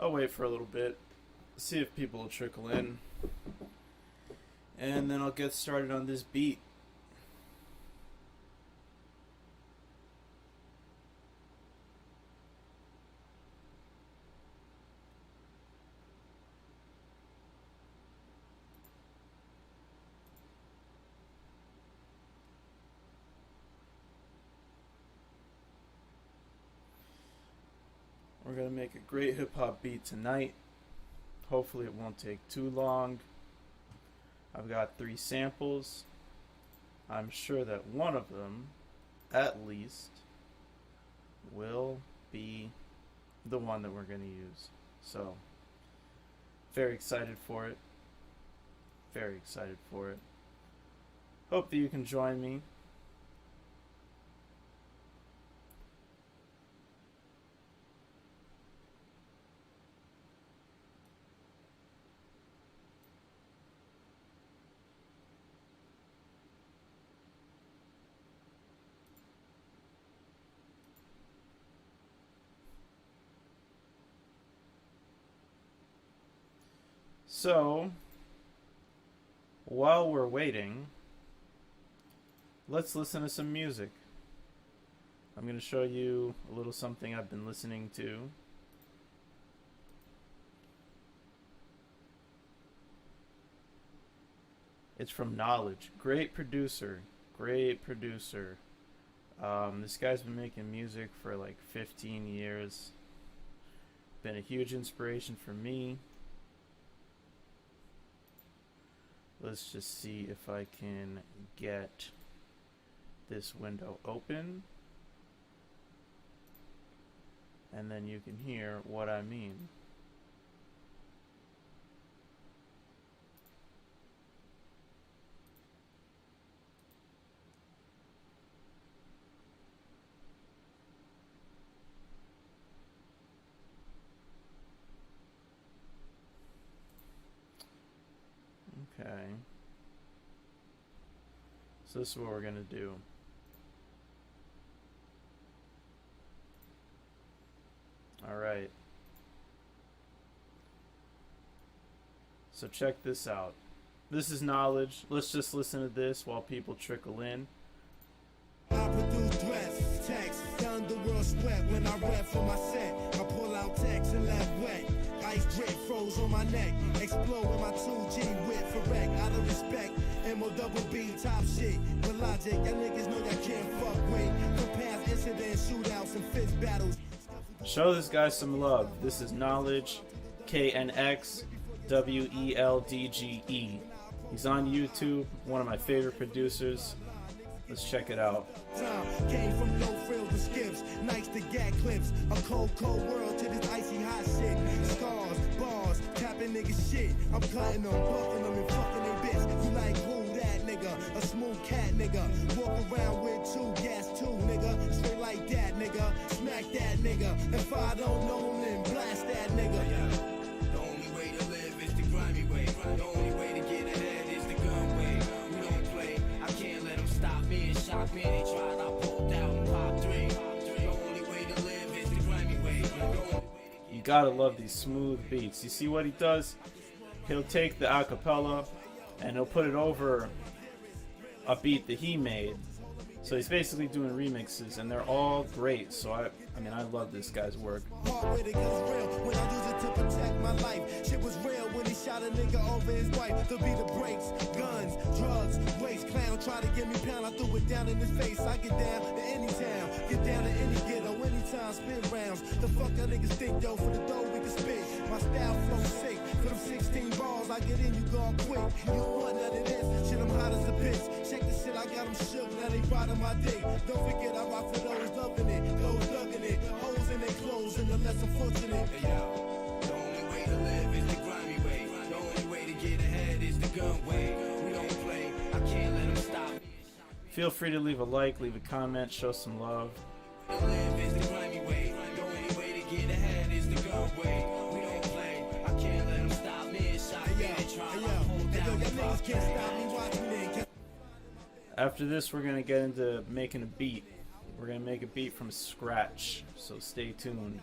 I'll wait for a little bit, see if people will trickle in, and then I'll get started on this beat. We're going to make a great hip-hop beat tonight. Hopefully it won't take too long. I've got 3 samples. I'm sure that one of them, at least, will be the one that we're going to use. So, very excited for it. Very excited for it. Hope that you can join me. So, while we're waiting, let's listen to some music. I'm going to show you a little something I've been listening to. It's from Knowledge. Great producer. Great producer. This guy's been making music for like 15 years. Been a huge inspiration for me. Let's just see if I can get this window open. And then you can hear what I mean. Okay. So this is what we're going to do. Alright. So check this out. This is Knowledge. Let's just listen to this while people trickle in. I produce dress, text, the underworld sweat when I rap for my set. I pull out text and left wet. Ice drip froze on my neck. Explode with my 2G whip for wreck. Out of respect, MOB top shit. With logic, y'all niggas know y'all can't fuck with. From past incidents, shootouts, and fist battles. Show this guy some love. This is Knowledge, KNX WELDGE. He's on YouTube, one of my favorite producers. Let's check it out. Came from no frills and skips, nights to gag clips. A cold world to this icy hot shit. Scars, bars, tapping niggas shit. I'm cutting them, buffing them, and fucking they bitch. You like who that nigga? A smooth cat nigga. Walk around with 2 gas 2 nigga. Straight like that nigga. Smack that nigga. If I don't know him, then blast that nigga. The only way to live is the grimy way. The only way to get ahead is the gun way. We don't play. I can't let them stop me and shock me. They tried, I pulled out and popped 3. The only way to live is the grimy way. You gotta love these smooth beats. You see what he does? He'll take the acapella and he'll put it over a beat that he made. So he's basically doing remixes, and they're all great. So I mean, I love this guy's work. Hard with it 'cause it's real. When I use it to protect my life, shit was real when he shot a nigga over his wife. To be the brakes, guns, drugs, waste clown. Try to get me pound, I threw it down in his face. I get down to any town, get down to any ghetto, anytime, spin rounds. The fuck that niggas think, yo, for the dough we can spit. My style flow sick, for them 16 balls, I get in, you go quick. You don't want none of this, shit, I'm hot as a bitch. Check the shit, I got them shook, now they riding my dick. Don't forget, I rock for those loving it, those thugging it, hoes in their clothes, and the less unfortunate. Hey, yo, the only way to live is the grimy way. The only way to get ahead is the gun way. We don't play. I can't let them stop me. Feel free to leave a like, leave a comment, show some love. To live is the grimy way. The only way to get ahead is the gun way. We don't play. I can't let them stop me and shock me. They try, I pulled Hey, yo, out y'all and niggas popped can't 3. stop me, watch me then. After this, we're gonna get into making a beat. We're gonna make a beat from scratch, so stay tuned.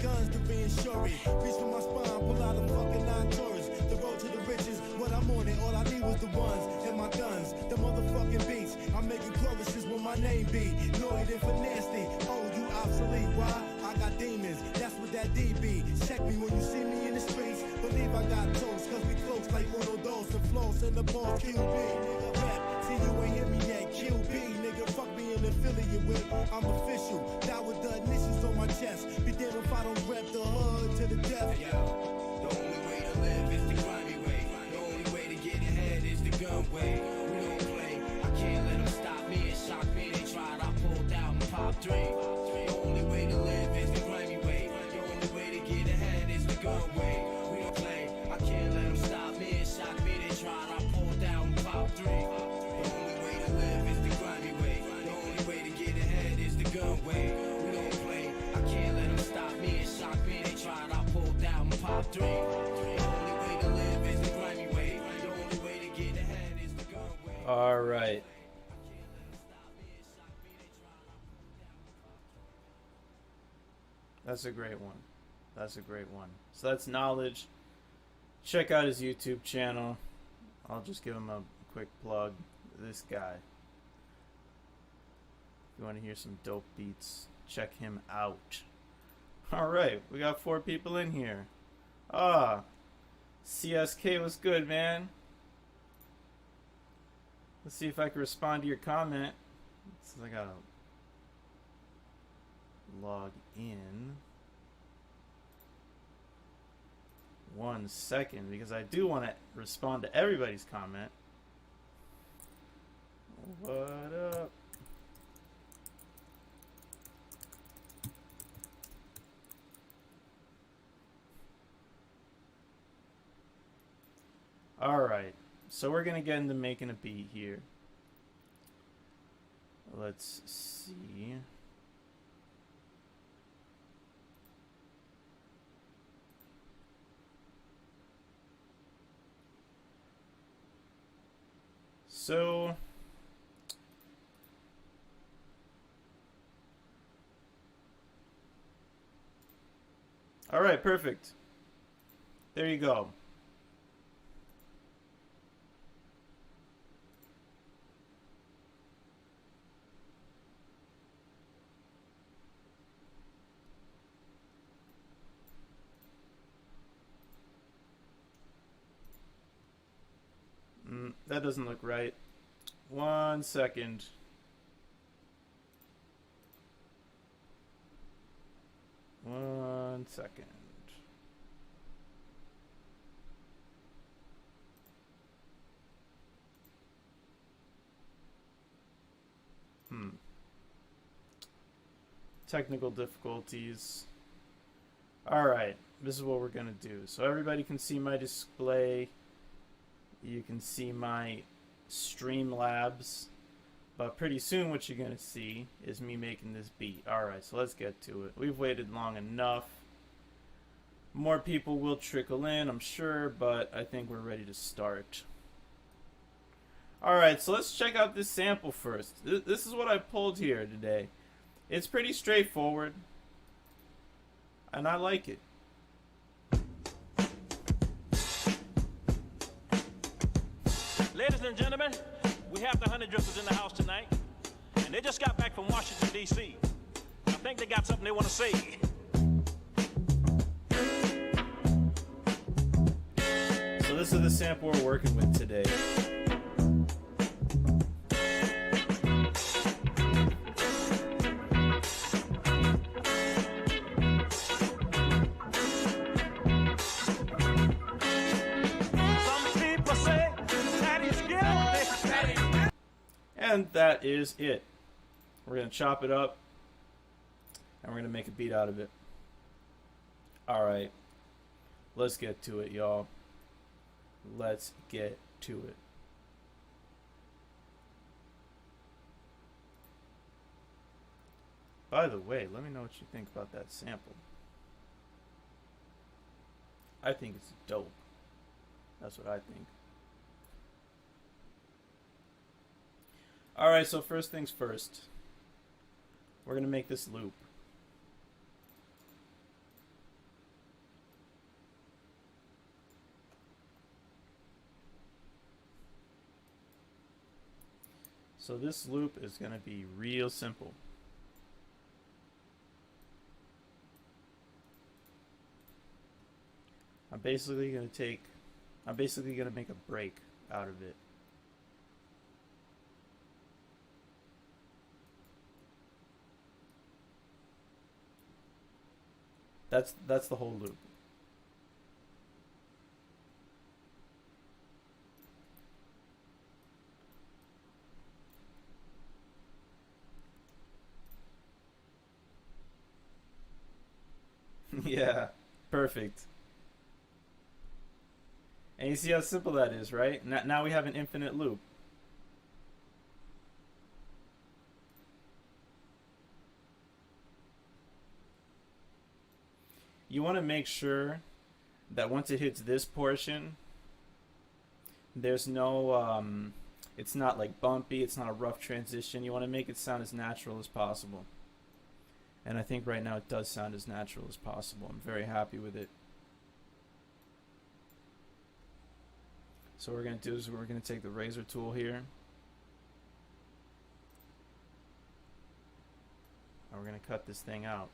Guns to reinsure it. Reach for my spine, pull out a fucking 9 Taurus. The road to the riches, what I'm on it. All I need was the ones and my guns. The motherfucking beats. I'm making choruses with my name be. Lloyd and for nasty. Oh, you obsolete. Why? I got demons. That's what that D be. Check me when you see me in the streets. Believe I got toast, cause we close like one of those. The floss and the ball QB. Nigga, rap. See, you ain't hear me yet. QB, nigga. Fuck me an affiliate with. I'm official. That with the initials on my chest. Be damned if I don't rep the hood to the death. Hey, yo, the only way to live is the grimy way. The only way to get ahead is the gun way. We don't play. I can't let them stop me and shock me. They tried, I pulled out and popped 3. The only way to live is the grimy way. The only way to get ahead is the gun way. We don't play. I can't let them stop me and shock me. They tried, I pulled out and popped 3. The only way to live is the grimy way. The only way to get ahead is the gun way. We don't play. I can't let them stop me and shock me. They tried, I pulled out and popped 3. The only way to live is the grimy way. The only way to get ahead is the gun way. All right. That's a great one. That's a great one. So that's Knowledge. Check out his YouTube channel. I'll just give him a quick plug. This guy. If you want to hear some dope beats, check him out. Alright, we got 4 people in here. Ah, CSK was good, man. Let's see if I can respond to your comment. So I gotta log in. 1 second, because I do want to respond to everybody's comment. What up? Alright, so we're gonna get into making a beat here. Let's see. So alright, perfect. There you go. That doesn't look right. 1 second. One second. Technical difficulties. Alright, this is what we're gonna do. So everybody can see my display. You can see my Streamlabs. But pretty soon what you're going to see is me making this beat. Alright, so let's get to it. We've waited long enough. More people will trickle in, I'm sure, but I think we're ready to start. Alright, so let's check out this sample first. This is what I pulled here today. It's pretty straightforward. And I like it. Ladies and gentlemen, we have the Honey Drippers in the house tonight, and they just got back from Washington, D.C. I think they got something they want to say. So this is the sample we're working with today. And that is it. We're going to chop it up, and we're going to make a beat out of it. Alright, let's get to it, y'all. Let's get to it. By the way, let me know what you think about that sample. I think it's dope. That's what I think. Alright, so first things first. We're going to make this loop. So this loop is going to be real simple. I'm basically going to make a break out of it. That's the whole loop. Yeah, perfect. And you see how simple that is, right? Now we have an infinite loop. You want to make sure that once it hits this portion, there's no, it's not like bumpy, it's not a rough transition. You want to make it sound as natural as possible. And I think right now it does sound as natural as possible. I'm very happy with it. So what we're going to do is we're going to take the razor tool here. And we're going to cut this thing out.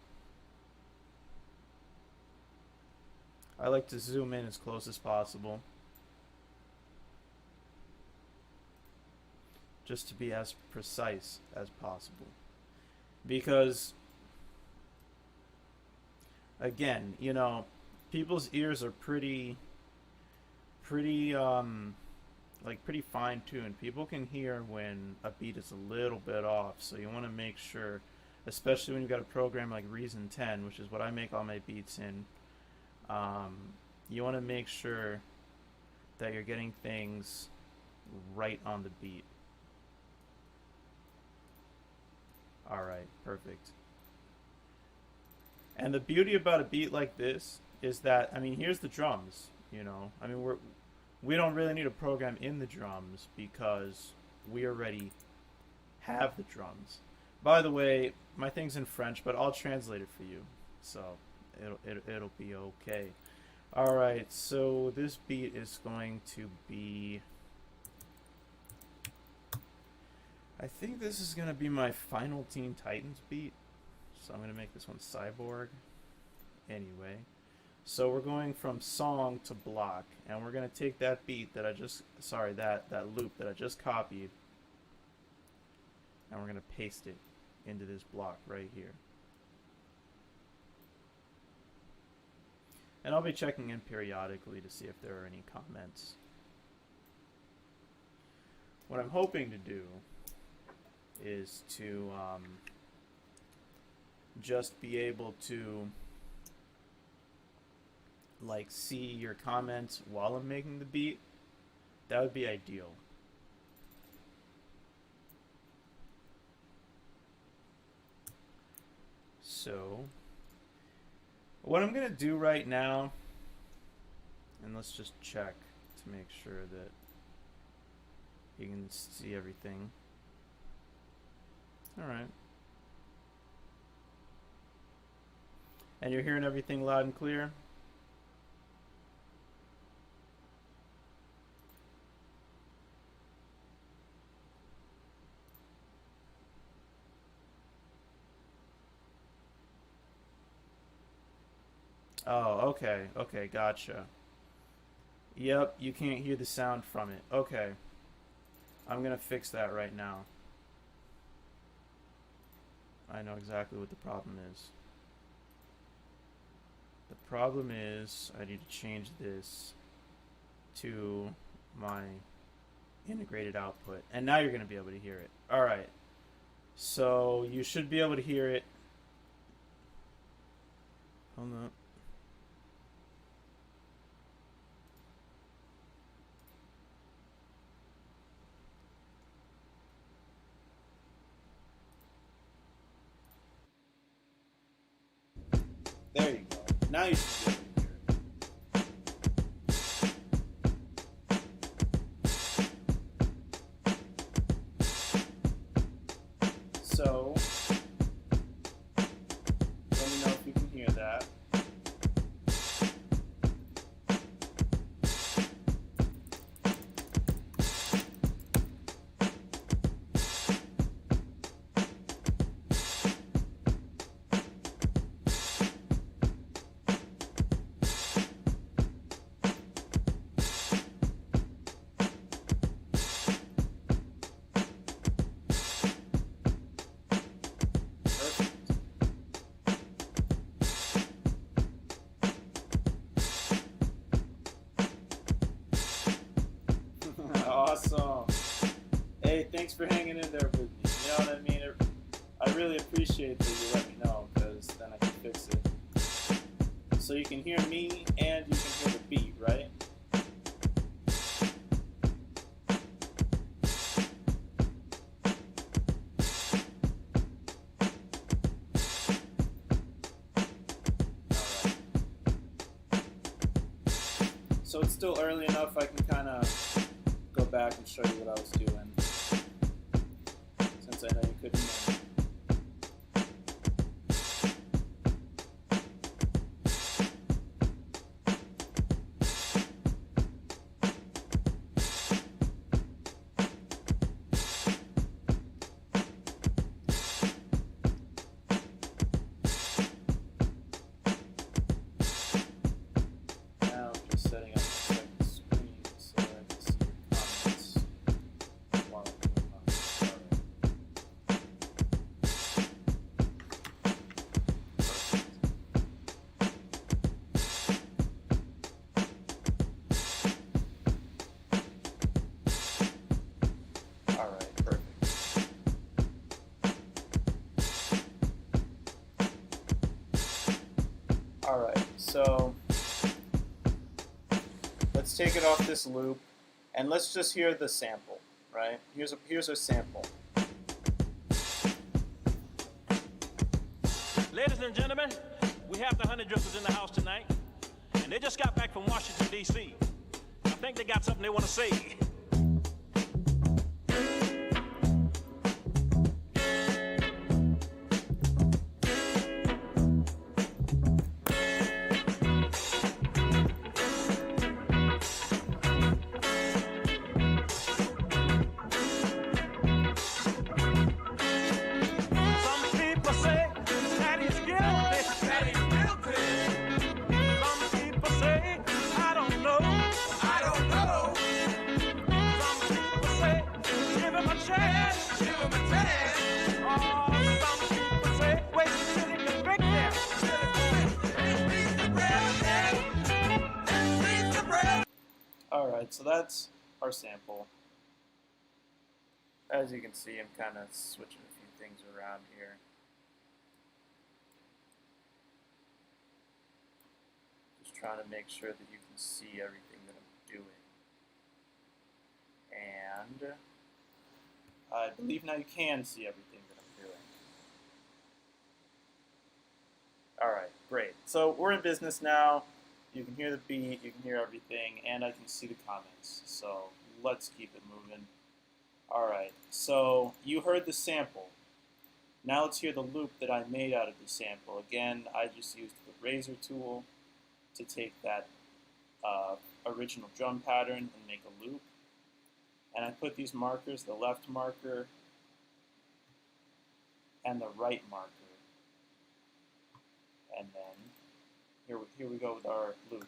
I like to zoom in as close as possible, just to be as precise as possible. Because, again, you know, people's ears are pretty fine-tuned. People can hear when a beat is a little bit off, so you want to make sure, especially when you've got a program like Reason 10, which is what I make all my beats in. You want to make sure that you're getting things right on the beat. Alright, perfect. And the beauty about a beat like this is that, I mean, here's the drums, you know. I mean, we don't really need a program in the drums because we already have the drums. By the way, my thing's in French, but I'll translate it for you. So it'll be okay. All right, so this beat is going to be, I think this is going to be my final Teen Titans beat. So I'm going to make this one Cyborg. Anyway, so we're going from song to block, and we're going to take that beat that I just, that loop that I just copied, and we're going to paste it into this block right here. And I'll be checking in periodically to see if there are any comments. What I'm hoping to do is to just be able to like see your comments while I'm making the beat. That would be ideal. So what I'm going to do right now, and let's just check to make sure that you can see everything. Alright. And you're hearing everything loud and clear? Oh, okay. Okay, gotcha. Yep, you can't hear the sound from it. Okay. I'm gonna fix that right now. I know exactly what the problem is. The problem is I need to change this to my integrated output. And now you're gonna be able to hear it. Alright. So you should be able to hear it. Hold on. There you go. Now you should be able to hear it. So, let me know if you can hear that. Awesome. Hey, thanks for hanging in there with me. You know what I mean? I really appreciate that you let me know, because then I can fix it. So you can hear me and you can hear the beat, right? So it's still early enough I can kind of go back and show you what I was doing, since I know you couldn't hear me. Now I'm just setting up my second screen so that I can see your comments while I'm doing my startup. Alright, perfect. Alright, so let's take it off this loop and let's just hear the sample, right? Here's a sample. Ladies and gentlemen, we have the Honey Drifters in the house tonight, and they just got back from Washington, D.C. I think they got something they want to say. Some people say that he's guilty. That he's guilty. Some people say, I don't know. I don't know. Some people say, give him a chance. Give him a chance. Oh, some people say, wait till he convict them. Alright, so that's our sample. As you can see, I'm kind of switching a few things around here. Just trying to make sure that you can see everything that I'm doing. And I believe now you can see everything that I'm doing. Alright, great. So we're in business now. You can hear the beat, you can hear everything, and I can see the comments. So let's keep it moving. Alright, so you heard the sample. Now let's hear the loop that I made out of the sample. Again, I just used the razor tool to take that original drum pattern and make a loop. And I put these markers, the left marker and the right marker. And then here we go with our loop.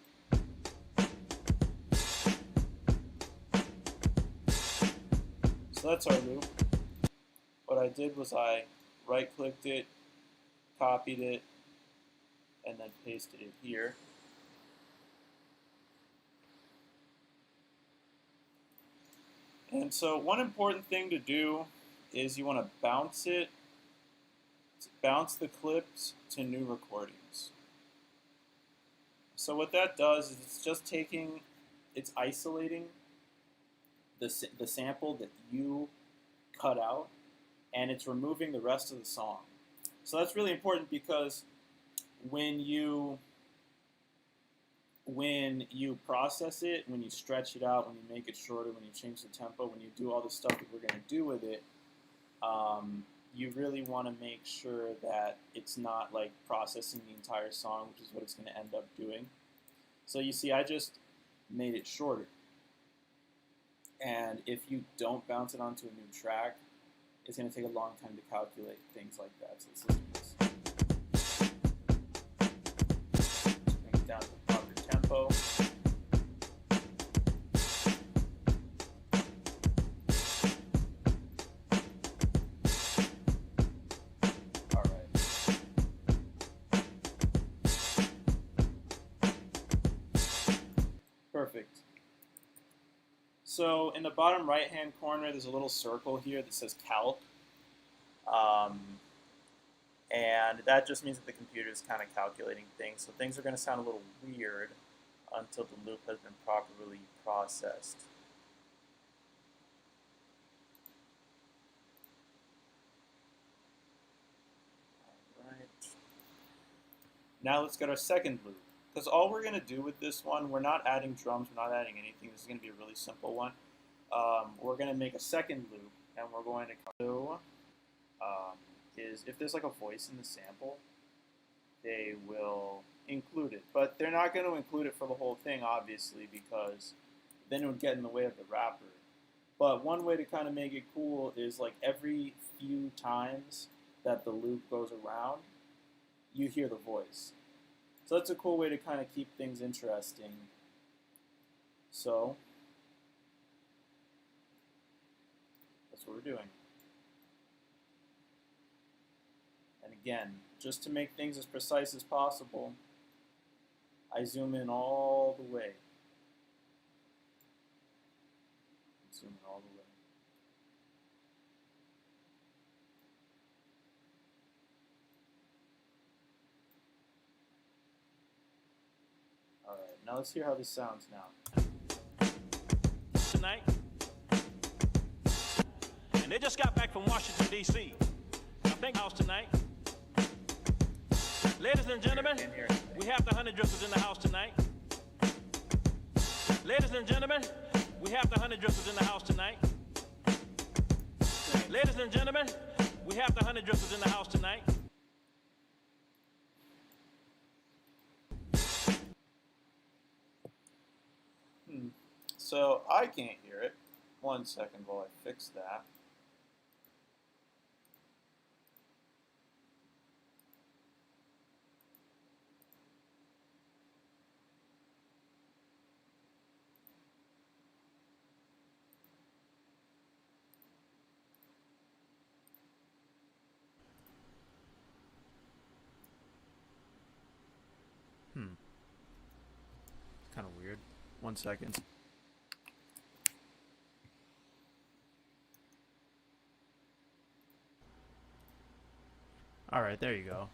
So that's our loop. What I did was I right-clicked it, copied it, and then pasted it here. And so one important thing to do is you want to bounce the clips to new recordings. So what that does is it's isolating the sample that you cut out, and it's removing the rest of the song. So that's really important because when you process it, when you stretch it out, when you make it shorter, when you change the tempo, when you do all the stuff that we're going to do with it, you really want to make sure that it's not like processing the entire song, which is what it's going to end up doing. So you see, I just made it shorter. And if you don't bounce it onto a new track, it's going to take a long time to calculate things like that. So let's listen to this. Let's bring it down to the proper tempo. Perfect. So in the bottom right-hand corner, there's a little circle here that says calc. And that just means that the computer is kind of calculating things. So things are going to sound a little weird until the loop has been properly processed. Alright. Now let's get our second loop. Because all we're going to do with this one, we're not adding drums, we're not adding anything. This is going to be a really simple one. We're going to make a second loop, and we're going to do is if there's like a voice in the sample, they will include it. But they're not going to include it for the whole thing, obviously, because then it would get in the way of the rapper. But one way to kind of make it cool is like every few times that the loop goes around, you hear the voice. So that's a cool way to kind of keep things interesting. So that's what we're doing. And again, just to make things as precise as possible, I zoom in all the way. Zoom in all the way. Alright, now let's hear how this sounds now. Tonight, and they just got back from Washington, D.C. I think house tonight. Ladies and gentlemen, we have the Honey Drifters in the house tonight. Ladies and gentlemen, we have the Honey Drifters in the house tonight. Ladies and gentlemen, we have the Honey Drifters in the house tonight. So I can't hear it. 1 second while I fix that. It's kind of weird. 1 second. Alright, there you go.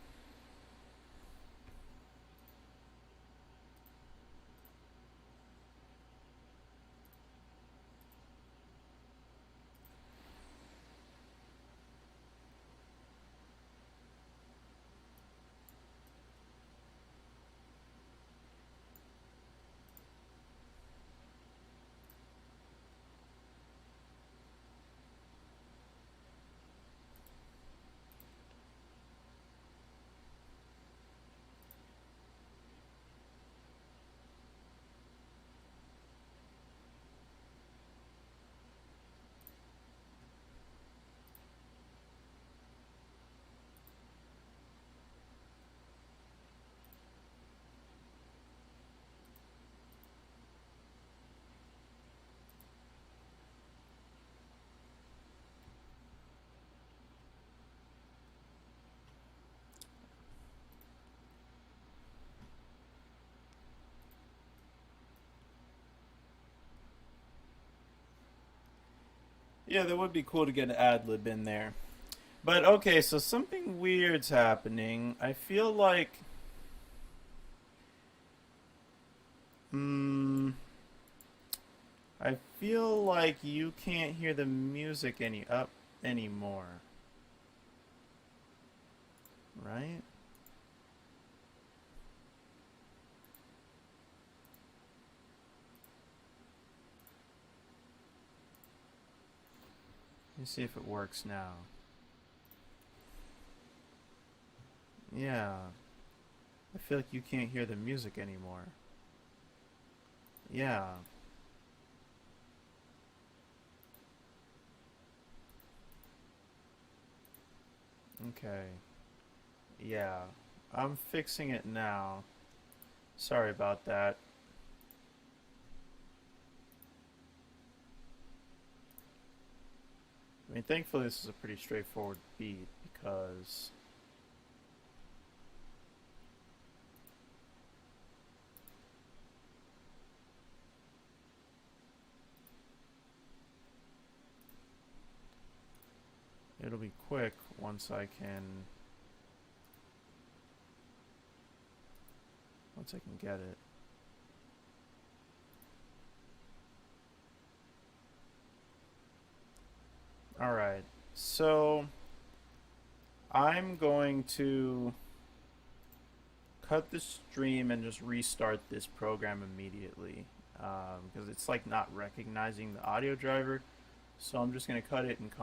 Yeah, that would be cool to get an ad lib in there. But okay, so something weird's happening. I feel like I feel like you can't hear the music anymore. Right? Let me see if it works now. Yeah. I feel like you can't hear the music anymore. Yeah. Okay. Yeah. I'm fixing it now. Sorry about that. I mean, thankfully this is a pretty straightforward beat because really quick once I can get it. Alright, so I'm going to cut the stream and just restart this program immediately because it's like not recognizing the audio driver. So I'm just going to cut it and come